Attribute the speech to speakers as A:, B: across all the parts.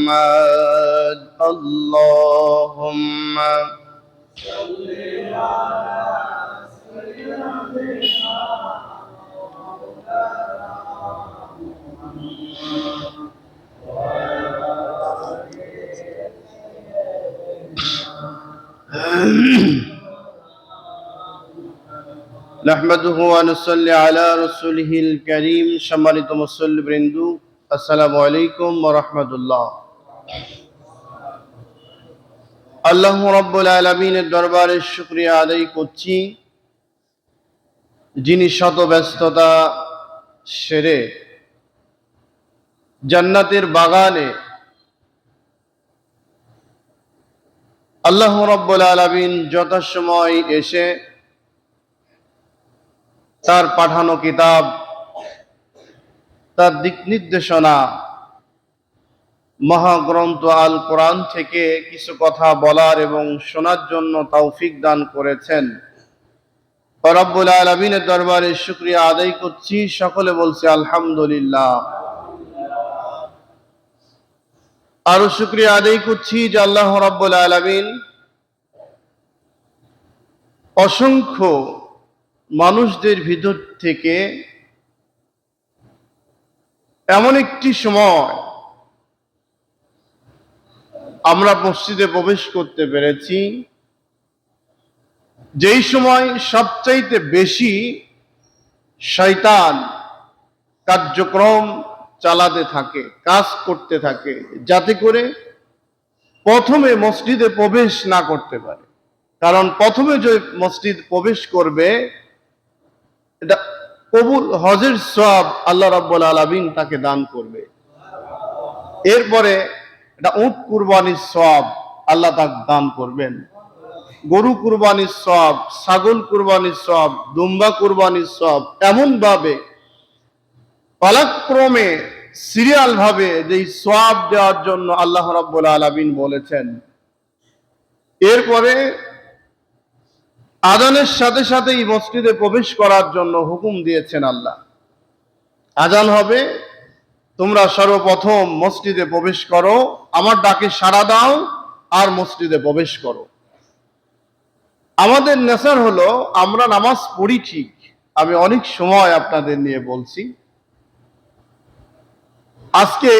A: محمد اللهم صل على سيدنا نحمده ونصلي على رسوله الكريم সম্মানিত মুসল্লিবৃন্দ আসসালামু আলাইকুম ওয়া রাহমাতুল্লাহ। আল্লাহ রাব্বুল আলামিনের দরবারে শুকরিয়া আদায় করছি, যিনি শত ব্যস্ততা সেরে জান্নাতের বাগানে আল্লাহ রাব্বুল আলামিন যথাসময় এসে তার পাঠানো কিতাব, তার দিক নির্দেশনা মহাগ্রন্থ আল কোরআন থেকে কিছু কথা বলার এবং শোনার জন্য তৌফিক দান করেছেন। রব্বুল আলামিনের দরবারে শুকরিয়া আদায় করছি, সকলে বলছি আলহামদুলিল্লাহ। আরো শুকরিয়া আদায় করছি যে আল্লাহ রব্বুল আলামিন অসংখ্য মানুষদের ভিতর থেকে এমন একটি সময় আমরা মসজিদে প্রবেশ করতে পেরেছি, যেই সময় সবচাইতে বেশি শয়তান কার্যক্রম চালাতে থাকে, কাজ করতে থাকে, যাতে করে প্রথমে মসজিদে প্রবেশ না করতে পারে। কারণ প্রথমে যে মসজিদ প্রবেশ করবে, এটা কবুল হজের সওয়াব আল্লাহ রাব্বুল আলামিন তাকে দান করবে। এরপরে এটা উট কুরবানির সওয়াব আল্লাহ তাকে দান করবেন, গরু কুরবানির সওয়াব, ছাগল কুরবানির সওয়াব, দুম্বা কুরবানির সওয়াব, এমন ভাবে পালাক্রমে সিরিয়াল ভাবে যে সওয়াব দেওয়ার জন্য আল্লাহ রাব্বুল আলামিন বলেছেন। এরপরে আজানের সাথে সাথেই মসজিদে প্রবেশ করার জন্য হুকুম দিয়েছেন আল্লাহ। আজান হবে, তোমরা সর্বপ্রথম মসজিদে প্রবেশ করো, আমার ডাকে সাড়া দাও আর মসজিদে প্রবেশ করো। আমাদের নেশার হলো আমরা নামাজ পড়ি ঠিক, আমি অনেক সময় আপনাদের নিয়ে বলছি। আজকে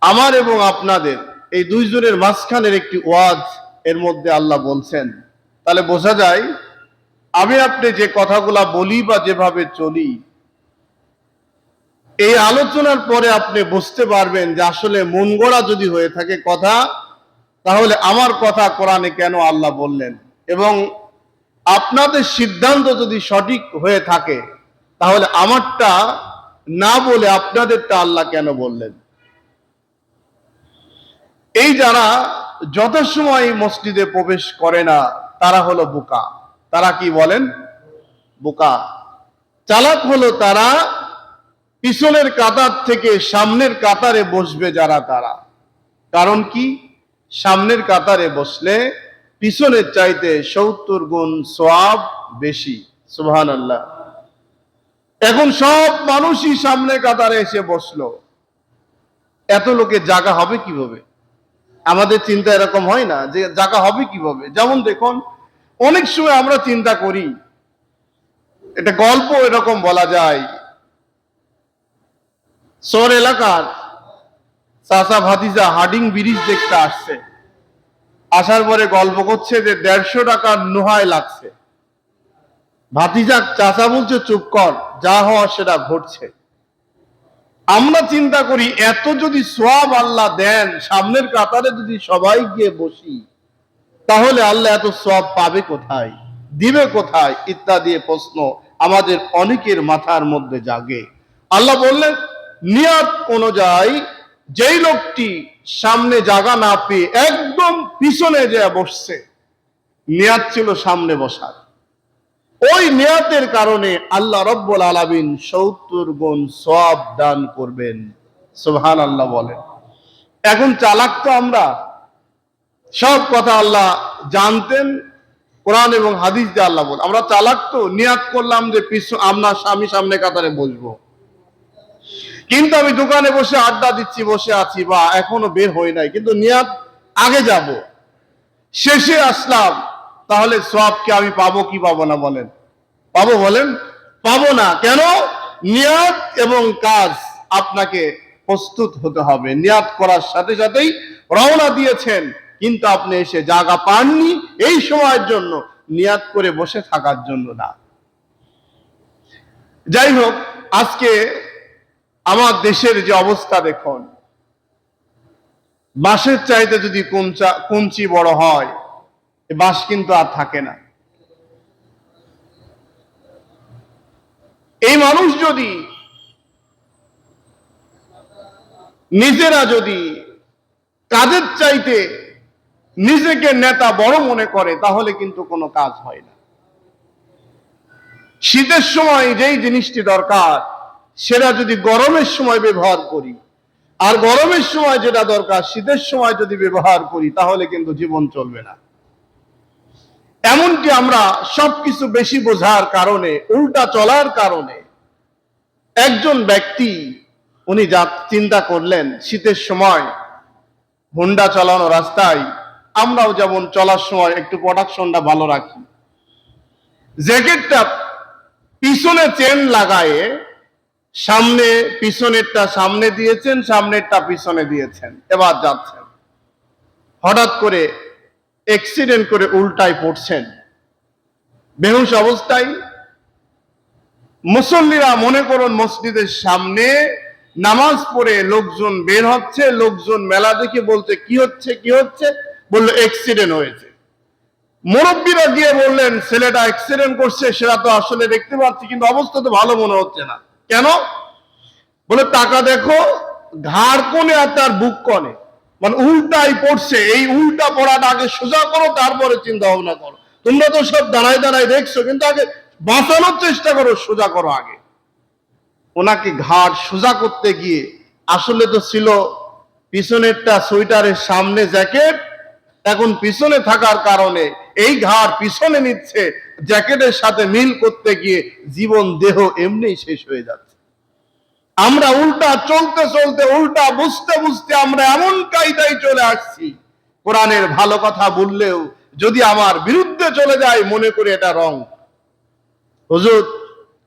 A: আমার এবং আপনাদের এই দুইজনের মাঝখানের একটি ওয়াজ এর মধ্যে আল্লাহ বলছেন। তাহলে বোঝা যায় আমি আপনি যে কথাগুলা বলি বা যেভাবে চলি, এই আলোচনার পরে আপনি বুঝতে পারবেন যে আসলে মন গড়া যদি হয়ে থাকে কথা, তাহলে আমার কথা কোরআনে কেন আল্লাহ বললেন, এবং আপনাদের সিদ্ধান্ত যদি সঠিক হয়ে থাকে তাহলে আমারটা না বলে আপনাদেরটা আল্লাহ কেন বললেন। এই যারা যথাসময় মসজিদে প্রবেশ করে না তারা হলো বোকা। তারা কি বলেন? বোকা। চালাক হলো তারা পিছনের কাতার থেকে সামনের কাতারে বসবে যারা, তারা। কারণ কি? সামনের কাতারে বসলে পিছনের চাইতে 70 গুণ সওয়াব বেশি। সুবহানাল্লাহ। এখন সব মানুষই সামনে কাতারে এসে বসলো, এত লোকের জায়গা হবে কিভাবে? আমাদের চিন্তা এরকম হয় না যে জায়গা হবে কিভাবে? যেমন দেখুন, অনেক সময় আমরা চিন্তা করি, এটা গল্প এরকম বলা যায়, শহর এলাকার চাচা ভাতিজা হার্ডিং ব্রিজ দেখতে আসছে, আসার পরে গল্প করছে যে 150 টাকার নোহায় লাগছে। ভাতিজা চাচা বলছে চুপ কর, যা হওয়া সেটা ঘটছে। আমরা চিন্তা করি এত যদি সওয়াব আল্লাহ দেন, সামনের কাতারে যদি সবাই গিয়ে বসি, তাহলে আল্লাহ এত সওয়াব পাবে কোথায়, দিবে কোথায়, ইত্যাদি প্রশ্ন আমাদের অনেকের মাথার মধ্যে জাগে। আল্লাহ বললেন নিয়াত অনুযায়ী যেই লোকটি সামনে জায়গা না পেয়ে একদম পিছনে যে বসছে, নিয়াত ছিল সামনে বসার, ওই নিয়াতের কারণে আল্লাহ রব্বুল আলামিন 70 গুণ সওয়াব দান করবেন। সুবহানাল্লাহ বলেন। এখন চালাক তো আমরা, সব কথা আল্লাহ জানতেন, কোরআন এবং হাদিস দিয়ে আল্লাহ বল। আমরা চালাক তো, নিয়াত করলাম যে আমি সামনে কাতারে বসবো, কিন্তু আমি দোকানে বসে আড্ডা দিচ্ছি, বসে আছি বা এখনো বের হই নাই, কিন্তু নিয়াত আগে যাব, শেষে আসলাম, তাহলে সওয়াব কি আমি পাবো কি পাবো না বলেন? পাবো বলেন? পাবো না। কেন? নিয়াত এবং কাজ আপনাকে প্রস্তুত হতে হবে। নিয়াত করার সাথে সাথেই রওনা দিয়েছেন, কিন্তু আপনি এসে জায়গা পাননি এই সময়ের জন্য, নিয়াত করে বসে থাকার জন্য না। যাই হোক, আজকে আমার দেশের যে অবস্থা দেখুন, বাঁশের চাইতে যদি কঞ্চি বড় হয়, বাঁশ কিন্তু আর থাকে না। এই মানুষ যদি নিজেরা যদি কাজের চাইতে নিজেকে নেতা বড় মনে করে, তাহলে কিন্তু কোনো কাজ হয় না। শীতের সময় যেই জিনিসটি দরকার সেটা যদি গরমের সময় ব্যবহার করি, আর গরমের সময় যেটা দরকার শীতের সময় যদি ব্যবহার করি, তাহলে কিন্তু জীবন চলবে না। এমনকি আমরা সবকিছু বেশি বোঝার কারণে, উল্টা চলার কারণে, একজন ব্যক্তি উনি যা চিন্তা করলেন, শীতের সময় হোন্ডা চালানো রাস্তায় আমরাও যেমন চলার সময় একটু প্রোটেকশনটা ভালো রাখি, জ্যাকেটটা পিছনে চেন লাগায়ে সামনে, পিছনেরটা সামনে দিয়েছেন, সামনেরটা পিছনে দিয়েছেন, এবার যাচ্ছেন, হঠাৎ করে অ্যাক্সিডেন্ট করে উল্টায় পড়ছেন, বেহুশ অবস্থায়। মুসল্লিরা মনে করুন মসজিদের সামনে নামাজ পড়ে লোকজন বের হচ্ছে, লোকজন মেলা দেখে বলতে কি হচ্ছে কি হচ্ছে, বললো অ্যাক্সিডেন্ট হয়েছে। মুরব্বীরা গিয়ে বললেন ছেলেটা অ্যাক্সিডেন্ট করছে, সেটা তো আসলে দেখতে পাচ্ছি, কিন্তু অবস্থা তো ভালো মনে হচ্ছে না। কেন? বলে টাকা দেখো, ঘাড় কোণে আর তার বুক কোণে, মানে উল্টাই পড়ছে। এই উল্টা পড়াটা আগে সোজা করো, তারপরে চিন্তা ভাবনা করো। তোমরা তো সব দাঁড়ায় দাঁড়ায় দেখছো, কিন্তু আগে বাঁচানোর চেষ্টা করো, সোজা করো আগে। ওনাকে ঘাড় সোজা করতে গিয়ে আসলে তো ছিল পিছনেরটা সোয়েটারের সামনে জ্যাকেট, এখন পিছনে থাকার কারণে এই ঘাড় পিছনে নিচ্ছে, জ্যাকেটের সাথে মিল করতে গিয়ে জীবন দেহ এমনি শেষ হয়ে যাচ্ছে। আমরা উল্টা চলতে চলতে, উল্টা বুঝতে বুঝতে আমরা এমন কায়দায় চলে আসছি, কোরআনের ভালো কথা বললেও যদি আমার বিরুদ্ধে চলে যায়, মনে করি এটা রং। হুজুর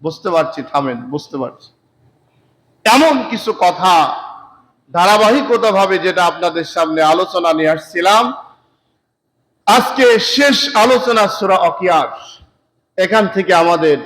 A: বুঝতে পারছি, থামেন, বুঝতে পারছি। এমন কিছু কথা ধারাবাহিকতা ভাবে যেটা আপনাদের সামনে আলোচনা নিয়ে আসছিলাম। আজকে শেষ আলোচনা সূরা ওয়াকিয়া, এখান থেকে আমাদের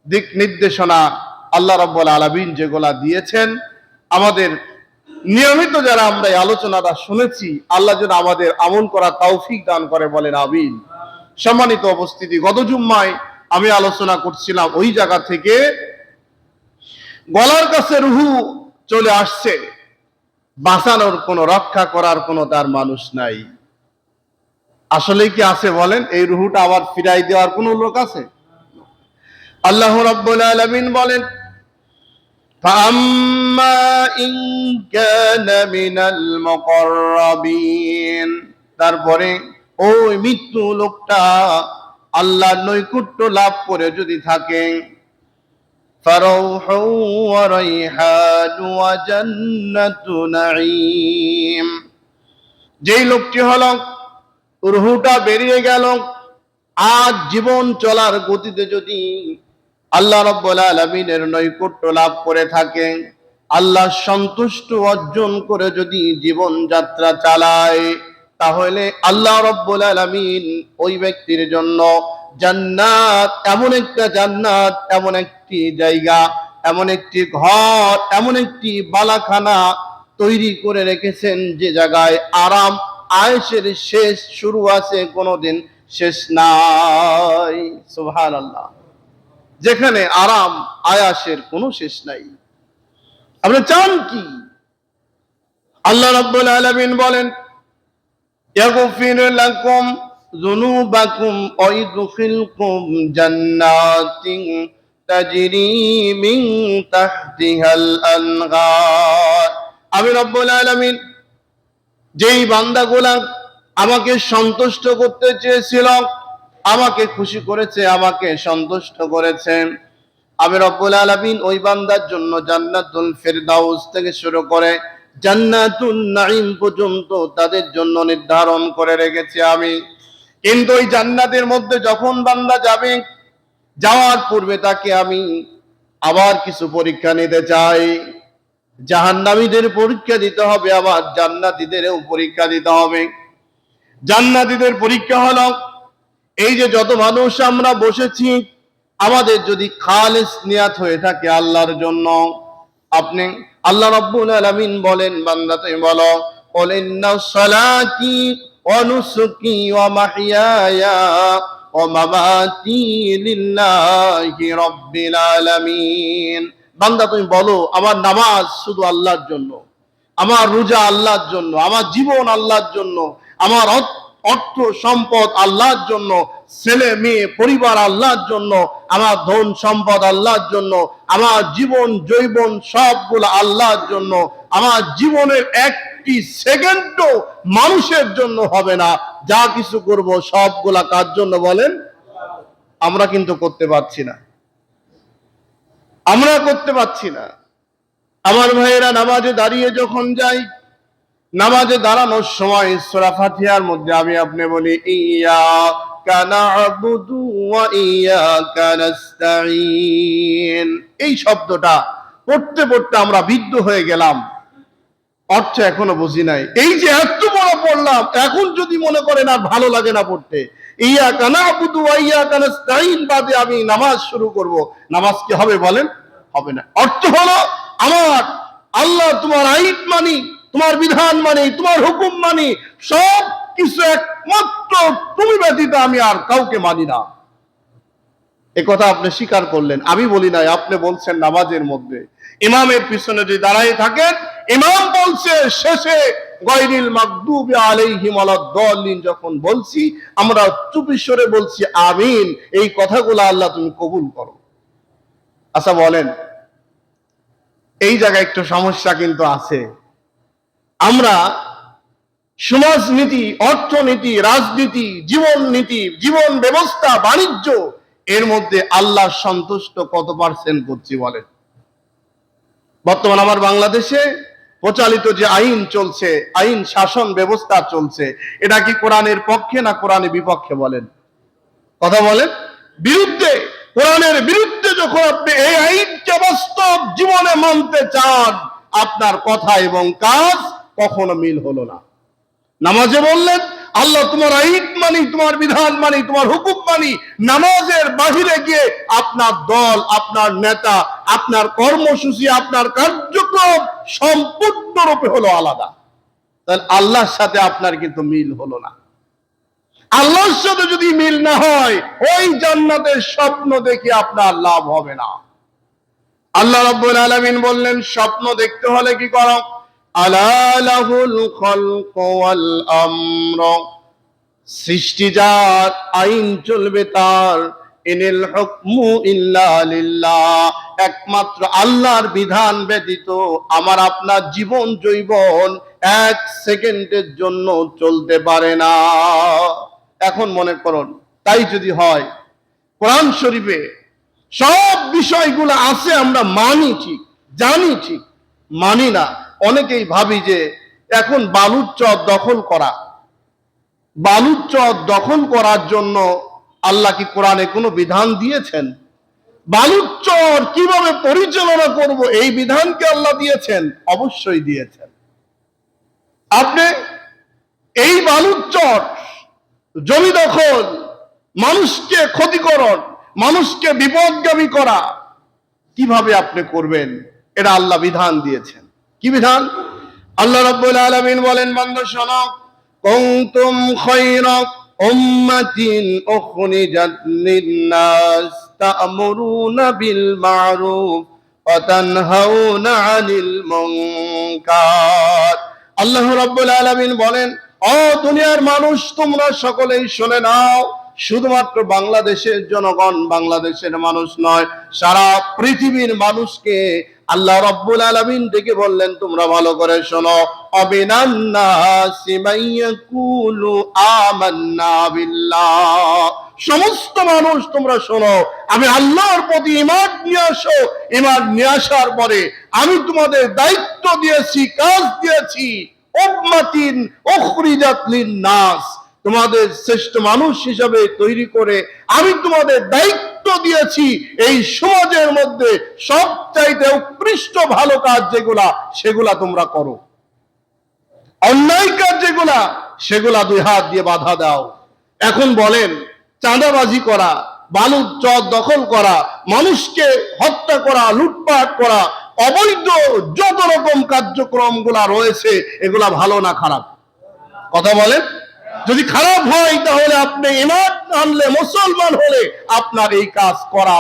A: দিক নির্দেশনা আল্লাহ রাব্বুল আলামিন যেগুলা দিয়েছেন, আমাদের নিয়মিত যারা আমরা এই আলোচনাটা শুনেছি, আল্লাহ যেন আমাদের আমল করার তৌফিক দান করে, বলেন আমিন। সম্মানিত উপস্থিতি, গত জুম্মায় আমি আলোচনা করছিলাম ওই জায়গা থেকে, গলার কাছে রুহু চলে আসছে, বাঁচানোর কোন, রক্ষা করার কোন তার মানুষ নাই। আসলে কি আছে বলেন? এই রুহুটা আবার ফিরাই দেওয়ার কোন লোক আছে? আল্লাহ রাব্বুল আলামিন বলেন, ফাম্মা ইন কানা মিনাল মুকাররাবিন, তারপরে ওই মৃত্যু লোকটা আল্লাহর নৈকট্য লাভ করে যদি থাকে, ফারাউহু ওয়া রাইহানু ওয়া জান্নাতু নাঈম, যেই লোকটি হলো রুহুটা বেরিয়ে গেল, আজ জীবন চলার গতিতে যদি আল্লাহ রাব্বুল আলামিনের নৈকট্য লাভ করে থাকে, আল্লাহ সন্তুষ্ট অর্জন করে যদি জীবন যাত্রা চালায়, তাহলে আল্লাহ রাব্বুল আলামিন ওই ব্যক্তির জন্য জান্নাত, এমন একটা জান্নাত, এমন একটি জায়গা, এমন একটি ঘর, এমন একটি বালাখানা তৈরি করে রেখেছেন, যে জায়গায় আরাম আয়েশের শেষ শুরু আছে, কোনোদিন শেষ নাই। সুবহানাল্লাহ। যেখানে আরাম আয়াসের কোনো শেষ নাই। আপনি চান কি? আল্লাহ রাব্বুল আলামিন বলেন, ইয়াগফির লাকুম যুনুবাকুম ওয়া ইদখিলকুম জান্নাতিন তাজরি মিন তাহতিহাল আনহার। আমি রব্বুল আলামিন যেই বান্দাগুলা আমাকে সন্তুষ্ট করতে চেয়েছিল, আমাকে খুশি করেছে, আমাকে সন্তুষ্ট করেছেন, আমি রব্বুল আলামিন ওই বান্দার জন্য জান্নাতুল ফেরদাউস থেকে শুরু করে জান্নাতুন নাঈম পর্যন্ত তাদের জন্য নির্ধারণ করে রেখেছি আমি। কিন্তু ওই জান্নাতের মধ্যে যখন বান্দা যাবে, যাওয়ার পূর্বে তাকে আমি আবার কিছু পরীক্ষা নিতে চাই। জাহান্নামীদের পরীক্ষা দিতে হবে, আবার জান্নাতীদেরও পরীক্ষা দিতে হবে। জান্নাতীদের পরীক্ষা হলো, এই যে যত মানুষ আমরা বসেছি, আমাদের যদি খালেস নিয়াত হয়ে থাকে আল্লাহর জন্য, আপনি আল্লাহ রাব্বুল আলামিন বলেন, বান্দা তুমি বলো, কুল ইন্না সালাতি ওয়া নুসুকি ওয়া মাহইয়ায়া ওয়া মামাতি লিল্লাহি রাব্বিল আলামিন। বান্দা তুমি বলো, আমার নামাজ শুধু আল্লাহর জন্য, আমার রোজা আল্লাহর জন্য, আমার জীবন আল্লাহর জন্য, আমার অর্থ সম্পদ আল্লাহর জন্য, ছেলে মেয়ে পরিবার আল্লাহর জন্য, আমার ধন সম্পদ আল্লাহর জন্য, আমার জীবন যৌবন সবগুলো আল্লাহর জন্য। আমার জীবনের একটি সেকেন্ডও মানুষের জন্য হবে না। যা কিছু করব সবগুলা কার জন্য বলেন? আমরা কিন্তু করতে পারছি না, আমরা করতে পারছি না। আমার ভাইয়েরা, নামাজে দাঁড়িয়ে যখন যাই, নামাজে দাঁড়ানোর সময় সূরা ফাতিহার মধ্যে আমি আপনি বলি ইয়াকা না'বুদু ওয়া ইয়াকা নাস্তাঈন। এই শব্দটা পড়তে পড়তে আমরা বিদ্ধ হয়ে গেলাম, অর্থ এখনো বুঝি নাই। এই যে এত বড় পড়লাম, এখন যদি মনে করেন আর ভালো লাগে না পড়তে, ইয়াকা না'বুদু ওয়া ইয়াকা নাস্তাঈন বাদে আমি নামাজ শুরু করব, নামাজ কি হবে বলেন? হবে না। অর্থ হলো, আমার আল্লাহ তোমার আইন মানি, তোমার বিধান মানি, তোমার হুকুম মানি, সব কিছু একমাত্র তুমি ব্যতীত আমি আর কাউকে মানি না। এ কথা আপনি স্বীকার করলেন, আমি বলি নাই, আপনি বলছেন নামাজের মধ্যে। ইমামের পিছনে যদি দাঁড়ায় থাকেন, ইমাম বলছে শেষে গায়রিল মাগদুবি আলাইহিম ওয়ালাদ-দাল্লিন, যখন বলছি আমরা চুপি সরে বলছি আমিন। এই কথাগুলো আল্লাহ তুমি কবুল করো। আচ্ছা বলেন, এই জায়গায় একটু সমস্যা কিন্তু আছে। আমরা সমাজনীতি, অর্থনীতি, রাজনীতি, জীবন নীতি, জীবন ব্যবস্থা, বাণিজ্য, এর মধ্যে আল্লাহ সন্তুষ্ট কত পার্সেন্ট করছি বলেন? বর্তমান আমার বাংলাদেশে প্রচলিত যে আইন চলছে, আইন শাসন ব্যবস্থা চলছে, এটা কি কোরআনের পক্ষে না কোরআনের বিপক্ষে বলেন? কথা বলেন। বিরুদ্ধে, কোরআনের বিরুদ্ধে। যখন আপনি এই আইনকে বাস্তব জীবনে মানতে চান, আপনার কথা এবং কাজ কখনো মিল হলো না। নামাজে বললেন আল্লাহ তোমার আইন মানি, তোমার বিধান মানি, তোমার হুকুম মানি। নামাজের বাহিরে গিয়ে আপনার দল, আপনার নেতা, আপনার কর্মসূচি, আপনার কার্যক্রম সম্পূর্ণরূপে হলো আলাদা। তাহলে আল্লাহর সাথে আপনার কিন্তু মিল হলো না। আল্লাহর সাথে যদি মিল না হয়, ওই জান্নাতের স্বপ্ন দেখে আপনার লাভ হবে না। আল্লাহ রাব্বুল আলামিন বললেন, স্বপ্ন দেখতে হলে কি করো? আলা লাহুল খালকু ওয়াল আমর, সৃষ্টি যার, আইন চলবে তার। ইনিল হুকমু ইল্লা লিল্লাহ, একমাত্র আল্লাহর বিধান ব্যতীত আমার আপনার জীবন যৌবন এক সেকেন্ডের জন্য চলতে পারে না। এখন মনে করুন, তাই যদি হয়, কোরআন শরীফে সব বিষয়গুলো আছে, আমরা মানি ঠিক, জানি ঠিক, মানি না। অনেকেই ভাবি যে এখন বালুর চর দখল করা, বালুর চর দখল করার জন্য আল্লাহ কি কোরআনে কোনো বিধান দিয়েছেন? বালুর চর কিভাবে পরিচালনা করব, এই বিধান কি আল্লাহ দিয়েছেন? অবশ্যই দিয়েছেন। আপনি এই বালুর চর, জমি দখল, মানুষকে ক্ষতিকরণ, মানুষকে বিপদগামী করা কিভাবে আপনি করবেন, এটা আল্লাহ বিধান দিয়েছেন। কি বিধান? আল্লাহ রাব্বুল আলামিন বলেন, বান্দা শোনো, কুনতুম খায়রা উম্মাতিন উখরিজাত লিন-নাস তা'মুরুনা বিল মা'রুফ ওয়া তানহাউনা 'আনিল মুনকার। আল্লাহ রাব্বুল আলামিন বলেন, ও দুনিয়ার মানুষ, তোমরা সকলেই শুনে নাও। শুধুমাত্র বাংলাদেশের জনগণ, বাংলাদেশের মানুষ নয়, সারা পৃথিবীর মানুষকে আল্লাহ রাব্বুল আলামিন ডেকে বললেন, তোমরা ভালো করে শোনো। অবিনান্নাসি মাইয়াকুলু আমান্না বিল্লাহ সমস্ত মানুষ তোমরা শোনো, আমি আল্লাহর প্রতি ঈমান নিয়ে আসো। ঈমান নিয়ে আসার পরে আমি তোমাদের দায়িত্ব দিয়েছি, কাজ দিয়েছি, উম্মাতিন উখরিজাত লিন-নাস, তোমাদের শ্রেষ্ঠ মানুষ হিসাবে তৈরি করে আমি তোমাদের দায়িত্ব দিয়েছি এই সমাজের মধ্যে সবচাইতে উৎকৃষ্ট ভালো কাজ যেগুলা সেগুলা তোমরা করো, অন্যায় কাজ যেগুলা সেগুলা দুই হাত দিয়ে বাধা দাও। এখন বলেন, চাঁদাবাজি করা, বালুর চর দখল করা, মানুষকে হত্যা করা, লুটপাট করা, অবৈধ যত রকম কার্যক্রম গুলা রয়েছে এগুলা ভালো না খারাপ? কথা বলেন। যদি খারাপ হয় তাহলে আপনি ঈমান আনলে, মুসলমান হলে আপনার এই কাজ করা